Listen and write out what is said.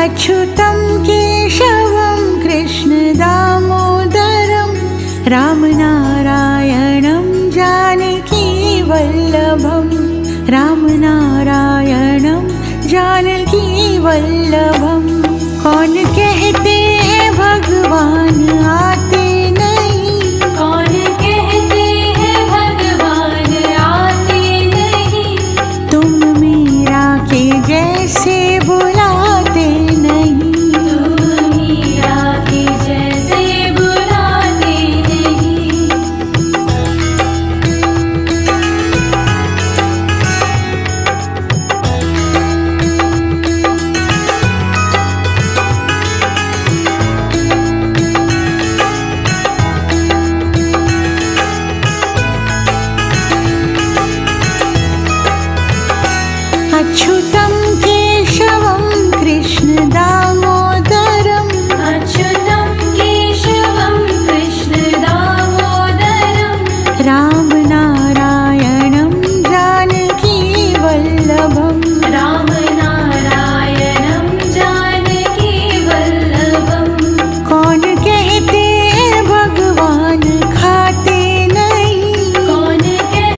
अच्युतं केशवं कृष्णदामोदरं रामनारायणं जानकीवल्लभं रामनारायणं जानकीवल्लभं। कौन कहते हैं भगवान आते नहीं, कौन कहते हैं भगवान आते नहीं, तुम मीरा के जैसे बुलाते नहीं, तुम मीरा के जैसे बुलाते नहीं। अच्युतं केशवं कृष्णदामोदरं अच्युतं केशवं कृष्णदामोदरं रामनारायणं जानकीवल्लभं रामनारायणं